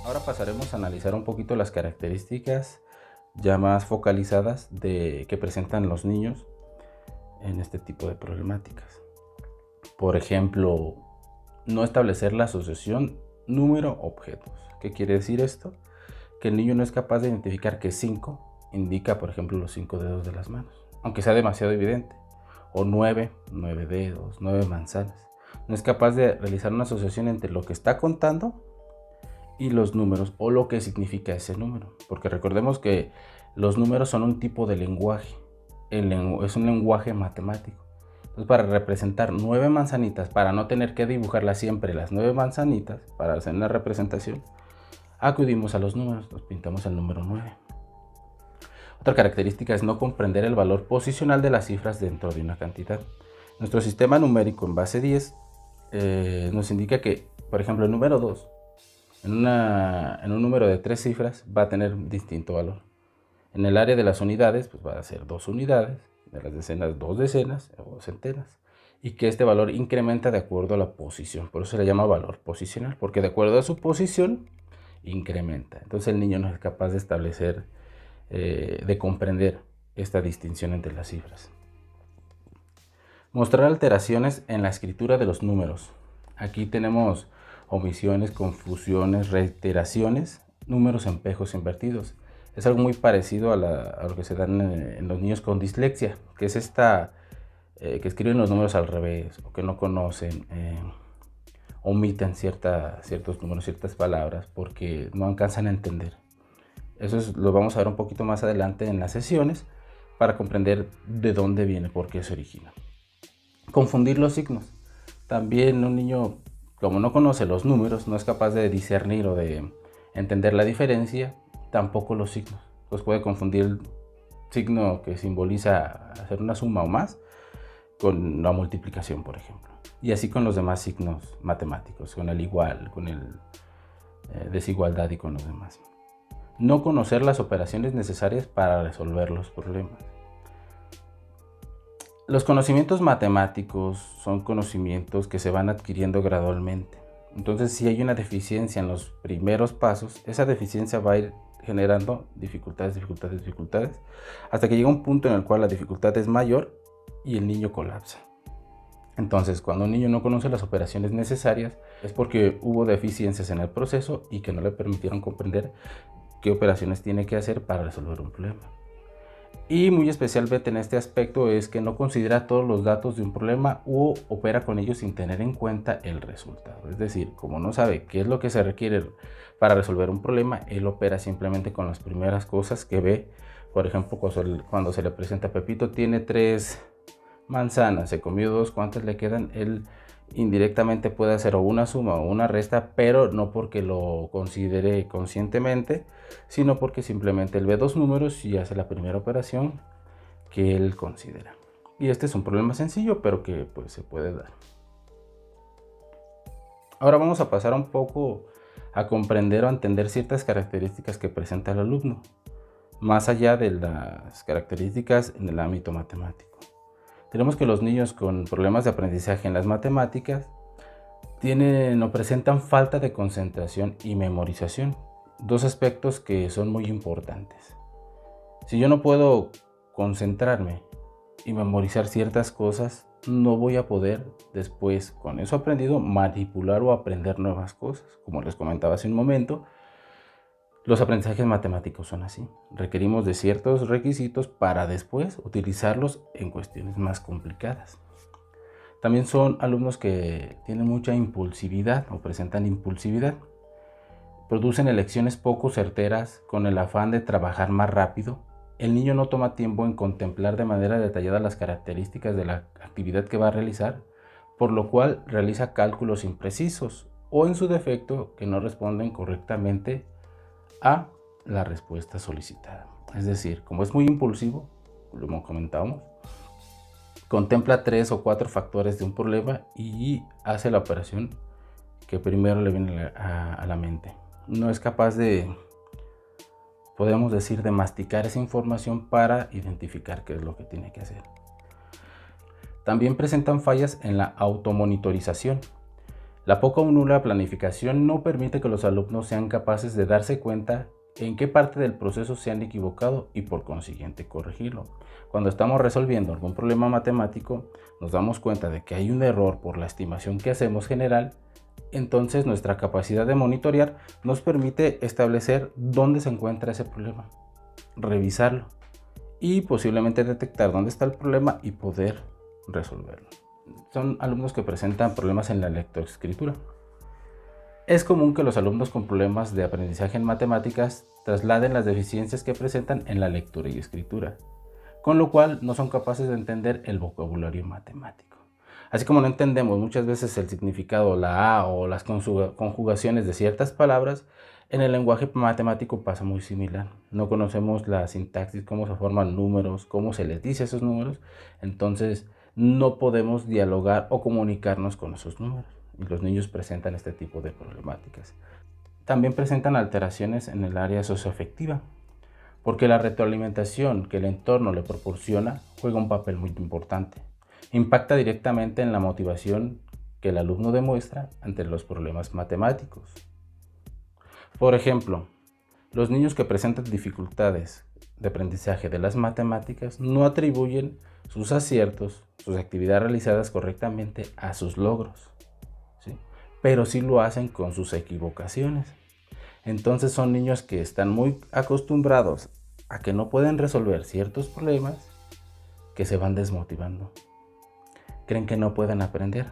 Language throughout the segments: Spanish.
Ahora pasaremos a analizar un poquito las características ya más focalizadas que presentan los niños en este tipo de problemáticas. Por ejemplo, no establecer la asociación número-objetos. ¿Qué quiere decir esto? Que el niño no es capaz de identificar que 5 indica, por ejemplo, los 5 dedos de las manos, aunque sea demasiado evidente. O 9 dedos, 9 manzanas. No es capaz de realizar una asociación entre lo que está contando y los números o lo que significa ese número. Porque recordemos que los números son un tipo de lenguaje. Es un lenguaje matemático. Entonces, para representar 9 manzanitas, para no tener que dibujarlas siempre las 9 manzanitas, para hacer una representación, acudimos a los números, nos pintamos el número 9. Otra característica es no comprender el valor posicional de las cifras dentro de una cantidad. Nuestro sistema numérico en base 10 nos indica que, por ejemplo, el número 2 en un número de 3 cifras va a tener distinto valor. En el área de las unidades, pues va a ser 2 unidades, de las decenas, 2 decenas o centenas, y que este valor incrementa de acuerdo a la posición. Por eso se le llama valor posicional, porque de acuerdo a su posición incrementa. Entonces el niño no es capaz de establecer, de comprender esta distinción entre las cifras. Mostrar alteraciones en la escritura de los números. Aquí tenemos omisiones, confusiones, reiteraciones, números espejos invertidos. Es algo muy parecido a lo que se dan en los niños con dislexia, que es esta que escriben los números al revés o que no conocen, omiten ciertos números, ciertas palabras porque no alcanzan a entender. Lo vamos a ver un poquito más adelante en las sesiones para comprender de dónde viene, por qué se origina. Confundir los signos. También un niño, como no conoce los números, no es capaz de discernir o de entender la diferencia, tampoco los signos. Pues puede confundir el signo que simboliza hacer una suma o más con la multiplicación, por ejemplo. Y así con los demás signos matemáticos, con el igual, con el desigualdad y con los demás. No conocer las operaciones necesarias para resolver los problemas. Los conocimientos matemáticos son conocimientos que se van adquiriendo gradualmente. Entonces, si hay una deficiencia en los primeros pasos, esa deficiencia va a ir generando dificultades, hasta que llega un punto en el cual la dificultad es mayor y el niño colapsa. Entonces, cuando un niño no conoce las operaciones necesarias, es porque hubo deficiencias en el proceso y que no le permitieron comprender qué operaciones tiene que hacer para resolver un problema. Y muy especialmente en este aspecto es que no considera todos los datos de un problema o opera con ellos sin tener en cuenta el resultado. Es decir, como no sabe qué es lo que se requiere para resolver un problema, él opera simplemente con las primeras cosas que ve. Por ejemplo, cuando se le presenta a Pepito, tiene 3 manzanas, se comió 2, ¿cuántas le quedan? Él indirectamente puede hacer o una suma o una resta, pero no porque lo considere conscientemente, sino porque simplemente él ve 2 números y hace la primera operación que él considera. Y este es un problema sencillo, pero que pues se puede dar. Ahora vamos a pasar un poco a comprender o a entender ciertas características que presenta el alumno, más allá de las características en el ámbito matemático. Tenemos que los niños con problemas de aprendizaje en las matemáticas tienen o presentan falta de concentración y memorización, 2 aspectos que son muy importantes. Si yo no puedo concentrarme y memorizar ciertas cosas, no voy a poder después, con eso aprendido, manipular o aprender nuevas cosas. Como les comentaba hace un momento, los aprendizajes matemáticos son así. Requerimos de ciertos requisitos para después utilizarlos en cuestiones más complicadas. También son alumnos que tienen mucha impulsividad o presentan impulsividad. Producen elecciones poco certeras con el afán de trabajar más rápido. El niño no toma tiempo en contemplar de manera detallada las características de la actividad que va a realizar, por lo cual realiza cálculos imprecisos o en su defecto que no responden correctamente a la respuesta solicitada. Es decir, como es muy impulsivo, como comentábamos, contempla 3 o 4 factores de un problema y hace la operación que primero le viene a la mente. No es capaz de, podemos decir, de masticar esa información para identificar qué es lo que tiene que hacer. También presentan fallas en la automonitorización. La poca o nula planificación no permite que los alumnos sean capaces de darse cuenta en qué parte del proceso se han equivocado y por consiguiente corregirlo. Cuando estamos resolviendo algún problema matemático, nos damos cuenta de que hay un error por la estimación que hacemos general. Entonces nuestra capacidad de monitorear nos permite establecer dónde se encuentra ese problema, revisarlo y posiblemente detectar dónde está el problema y poder resolverlo. Son alumnos que presentan problemas en la lectoescritura. Es común que los alumnos con problemas de aprendizaje en matemáticas trasladen las deficiencias que presentan en la lectura y escritura, con lo cual no son capaces de entender el vocabulario matemático. Así como no entendemos muchas veces el significado, la A o las conjugaciones de ciertas palabras, en el lenguaje matemático pasa muy similar. No conocemos la sintaxis, cómo se forman números, cómo se les dice esos números, entonces no podemos dialogar o comunicarnos con esos números. Y los niños presentan este tipo de problemáticas. También presentan alteraciones en el área socioafectiva, porque la retroalimentación que el entorno le proporciona juega un papel muy importante. Impacta directamente en la motivación que el alumno demuestra ante los problemas matemáticos. Por ejemplo, los niños que presentan dificultades de aprendizaje de las matemáticas no atribuyen sus aciertos, sus actividades realizadas correctamente a sus logros, ¿sí? Pero sí lo hacen con sus equivocaciones. Entonces son niños que están muy acostumbrados a que no pueden resolver ciertos problemas, que se van desmotivando. Creen que no pueden aprender,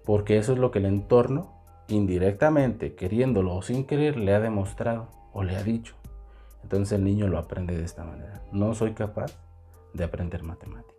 porque eso es lo que el entorno, indirectamente, queriéndolo o sin querer, le ha demostrado o le ha dicho. Entonces el niño lo aprende de esta manera. No soy capaz de aprender matemáticas.